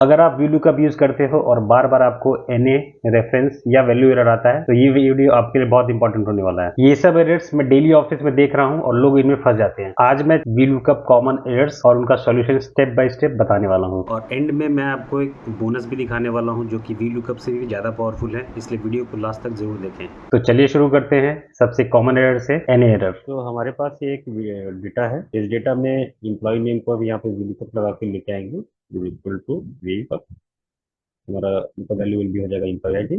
अगर आप VLOOKUP use करते हो और बार बार आपको NA रेफरेंस या वैल्यू एरर आता है तो ये वीडियो आपके लिए बहुत इंपॉर्टेंट होने वाला है। ये सब एरर्स मैं डेली ऑफिस में देख रहा हूँ और लोग इनमें फंस जाते हैं। आज मैं VLOOKUP कॉमन एरर्स और उनका सॉल्यूशन स्टेप बाय स्टेप बताने वाला हूँ और एंड में मैं आपको एक बोनस भी दिखाने वाला हूँ जो कि VLOOKUP से भी ज्यादा पावरफुल है, इसलिए वीडियो को लास्ट तक जरूर देखें। तो चलिए शुरू करते हैं सबसे कॉमन एरर से, NA एरर। तो हमारे पास ये एक डेटा है, इस डेटा में एम्प्लॉय नेम को अब यहाँ पे VLOOKUP लगा के लेके आएंगे इक्वल टू VLOOKUP। हमारा इनका वैल्यू विल भी हो जाएगा इनका ID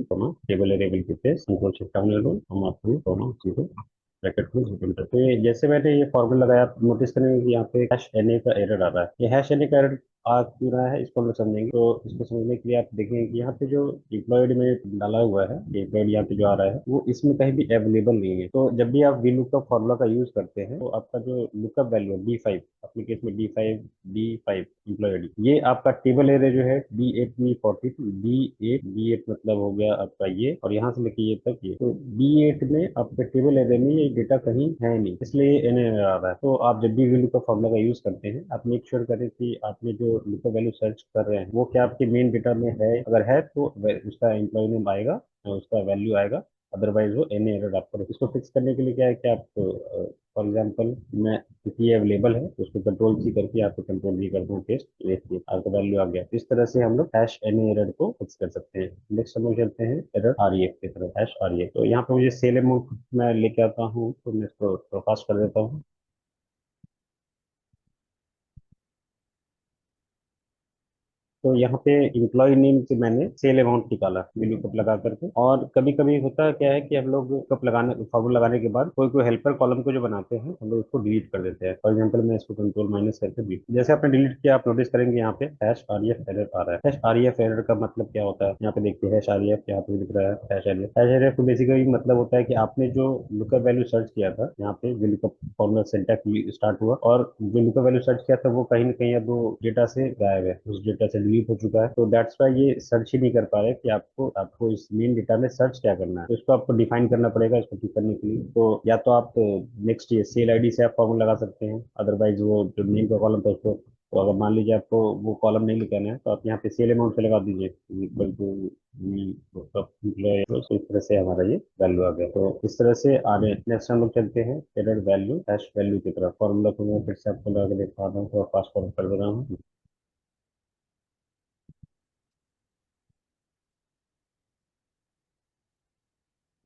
table area will replace control shift down ले लो हम आपको जीरो ब्रैकेट क्लोज एंटर। तो जैसे मैंने ये फॉर्मूला लगाया, आप नोटिस करेंगे कि यहाँ पे हैश एनए का एरर आ रहा है। ये हैश एनए का एरर आ क्यों रहा है इसको हम लोग समझेंगे। तो इसको समझने के लिए आप देखेंगे कि यहाँ पे जो इम्प्लॉयड में डाला हुआ है, एम्प्लॉयड यहाँ पे जो आ रहा है वो इसमें कहीं भी अवेलेबल नहीं है। तो जब भी आप वी लुकअप फॉर्मूला का यूज करते हैं तो आपका जो लुकअप वैल्यू है D5, अपने केस में D5 इम्प्लॉयड, ये आपका टेबल एरिया जो है D8 B8 मतलब हो गया आपका ये, और यहाँ से लेके ये तक ये। तो B8 में आपके टेबल एरिया में ये डेटा कहीं है नहीं, इसलिए ये NA आ रहा है। तो आप जब भी वैल्यू का फॉर्मूला का यूज करते हैं आप मेक श्योर करें कि आपने जो लुकअप वैल्यू सर्च कर रहे हैं वो क्या आपके मेन डेटा में है। अगर है तो उसका एम्प्लॉय नेम आएगा, उसका वैल्यू आएगा, अदरवाइज वो NA एरर आपको। इसको फिक्स करने के लिए क्या है कि आप फॉर एग्जाम्पल मैं ये अवेलेबल है तो उसको कंट्रोल C करके आपको कंट्रोल V कर दूँ पेस्ट, देखिए आपका वैल्यू आ गया। इस तरह से हम लोग हैश NA एरर को फिक्स कर सकते हैं। नेक्स्ट हम लोग चलते हैं एरर REF की तरफ, हैश REF। तो यहाँ पे मुझे सेल अमाउंट मैं लेके आता हूँ तो मैं इसको फास्ट कर देता हूँ। तो यहाँ पे इम्प्लॉय नेम से मैंने सेल अमाउंट निकाला VLOOKUP लगा करके। और कभी कभी होता है क्या है कि हम लोग कप लगाने फॉर्मूला लगाने के बाद कोई कोई हेल्पर कॉलम को जो बनाते हैं हम लोग उसको डिलीट कर देते हैं। फॉर एग्जाम्पल मैं इसको कंट्रोल माइनस करके डिलीट, जैसे आपने डिलीट किया आप नोटिस करेंगे यहाँ पे हैश REF एरर आ रहा है। हैश REF एरर का मतलब क्या होता है, यहाँ पे देखिए हैश REF यहाँ पे दिख रहा है। हैश REF को बेसिकली मतलब होता है कि आपने जो लुकअप वैल्यू सर्च किया था, यहाँ पे VLOOKUP फॉर्मूला सिंटैक्स स्टार्ट हुआ और जो लुकअप वैल्यू सर्च किया था वो कहीं ना कहीं अब वो डेटा से गायब है, उस डेटा से डिलीट हो चुका है। तो दैट्स वाई ये सर्च ही नहीं कर पा रहे कि आपको आपको इस मेन डेटा में सर्च क्या करना है। तो इसको आपको डिफाइन करना पड़ेगा। इसको ठीक करने के लिए तो या तो आप नेक्स्ट ये सेल आईडी से आप फॉर्मूला लगा सकते हैं, अदरवाइज वो जो नेम का कॉलम था उसको, तो अगर मान लीजिए आपको वो कॉलम नहीं लिखाना है तो आप यहाँ पे सेल अमाउंट पे लगा दीजिए इक्वल टू तो इस तरह से हमारा ये वैल्यू आ गया। तो इस तरह से आगे नेक्स्ट हम लोग चलते हैं एरर वैल्यू हैश वैल्यू की तरफ। फॉर्मूला को मैं फिर से आपको लगा के दिखा रहा हूँ, तो फास्ट फॉरवर्ड कर दे रहा हूँ।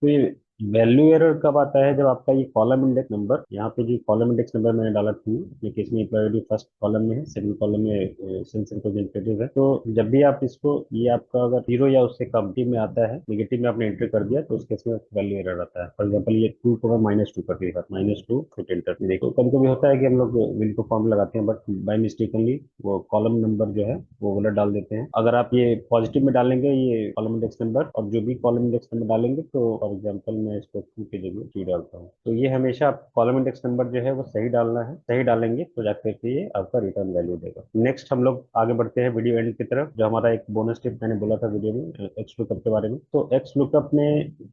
तो ये वैल्यू एरर कब आता है, जब आपका ये कॉलम इंडेक्स नंबर, यहाँ पे जो कॉलम इंडेक्स नंबर मैंने डाला था ये केस में प्रायोरिटी फर्स्ट कॉलम में है, सेकंड कॉलम में सेंस रिप्रेजेंटेटिव है। तो जब भी आप इसको, ये आपका अगर जीरो या उससे कम में आता है, नेगेटिव में आपने एंटर कर दिया तो उस केस में वैल्यू एरर आता है। फॉर एग्जाम्पल ये 2 को -2 कर दिया, -2 फिर एंटर। देखो कभी कभी होता है कि हम लोग विल को फॉर्म लगाते हैं बट बाई मिस्टेकनली वो कॉलम नंबर जो है वो गलत डाल देते हैं। अगर आप ये पॉजिटिव में डालेंगे ये कॉलम इंडेक्स नंबर, और जो भी कॉलम इंडेक्स नंबर डालेंगे, तो फॉर एग्जांपल मैं इसको 2 की जगह 3 डालता हूँ। तो ये हमेशा आप कॉलम इंडेक्स नंबर जो है वो सही डालना है, सही डालेंगे तो जाकर के ये आपका रिटर्न वैल्यू देगा। नेक्स्ट हम लोग आगे बढ़ते हैं वीडियो एंड की तरफ, जो हमारा एक बोनस टिप मैंने बोला था वीडियो में एक्स लुकअप के बारे में। तो एक्स लुकअप में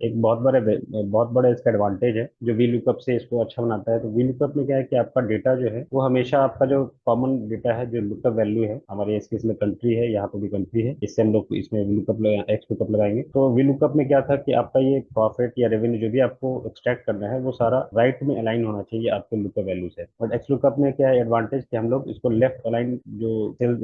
एक बहुत बड़ा इसका एडवांटेज है जो वी लुकअप से इसको अच्छा बनाता है। तो वी लुकअप में क्या है कि आपका डेटा जो है वो हमेशा आपका जो कॉमन डेटा है, जो लुकअप वैल्यू है, हमारे इस केस में कंट्री है, यहाँ पे भी कंट्री है, इससे हम लोग इसमें लुकअप एक्स लुकअप लगाएंगे। तो वी लुकअप में क्या था कि आपका ये प्रॉफिट या रेवेन्यू जो भी आपको एक्सट्रैक्ट करना है वो सारा राइट में अलाइन होना चाहिए आपके लुकअप वैल्यू से। बट एक्स लुकअप में क्या है एडवांटेज कि हम लोग इसको लेफ्ट अलाइन जो सेल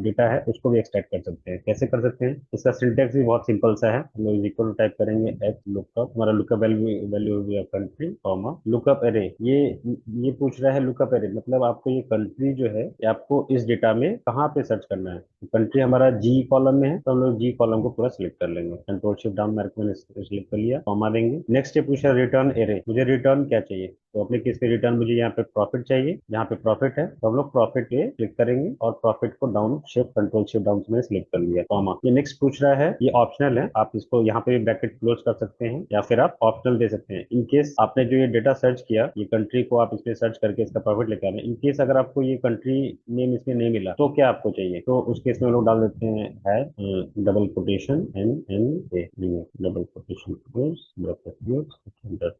डेटा है उसको भी एक्सट्रैक्ट कर सकते हैं। कैसे कर सकते हैं, इसका सिंटेक्स भी बहुत सिंपल सा है। हम लोग इक्वल टाइप करेंगे एक्स लुकअप, हमारा lookup value value country comma lookup array. ये पूछ रहा है लुकअप एरे मतलब आपको ये कंट्री जो है ये आपको इस डेटा में कहाँ पे सर्च करना है। कंट्री हमारा जी कॉलम में है तो हम लोग जी कॉलम को पूरा सिलेक्ट कर लेंगे, कंट्रोल शिफ्ट डाउन मैंने सिलेक्ट कर लिया, कॉमा देंगे। नेक्स्ट ये पूछा रिटर्न एरे, मुझे रिटर्न क्या चाहिए, तो अपने केस में रिटर्न मुझे यहाँ पे प्रॉफिट चाहिए। जहाँ पे प्रॉफिट है तो हम लोग प्रॉफिट पे क्लिक करेंगे और प्रॉफिट को down shift control shift down से मैंने सिलेक्ट कर लिया, कॉमा। ये नेक्स्ट पूछ रहा है, ये ऑप्शनल है, आप इसको यहाँ पे ब्रैकेट क्लोज कर सकते हैं या फिर आप ऑप्शनल दे सकते हैं। इन केस आपने जो ये डेटा सर्च किया, ये कंट्री को आप इसमें सर्च करके इसका प्रॉफिट लेकर आ रहे हैं, इन केस अगर आपको ये कंट्री नेम इसमें नहीं मिला तो क्या आपको चाहिए, तो उस केस में हम लोग डाल देते हैं double quotation NNA, double quotation close bracket close.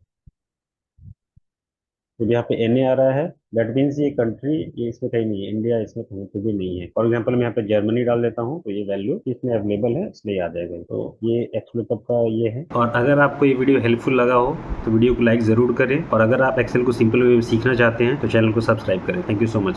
तो यहाँ पे NA आ रहा है, दैट मीन्स ये कंट्री, ये इसमें कहीं नहीं है, इंडिया इसमें कहीं पे भी नहीं है। फॉर एग्जाम्पल मैं यहाँ पे जर्मनी डाल देता हूँ, तो ये वैल्यू इसमें अवेलेबल है, इसलिए आ जाएगा। तो ये एक्सलूकअप का ये है। और अगर आपको ये वीडियो हेल्पफुल लगा हो तो वीडियो को लाइक जरूर करें, और अगर आप एक्सेल को सिंपल वे में सीखना चाहते हैं तो चैनल को सब्सक्राइब करें। Thank you so much.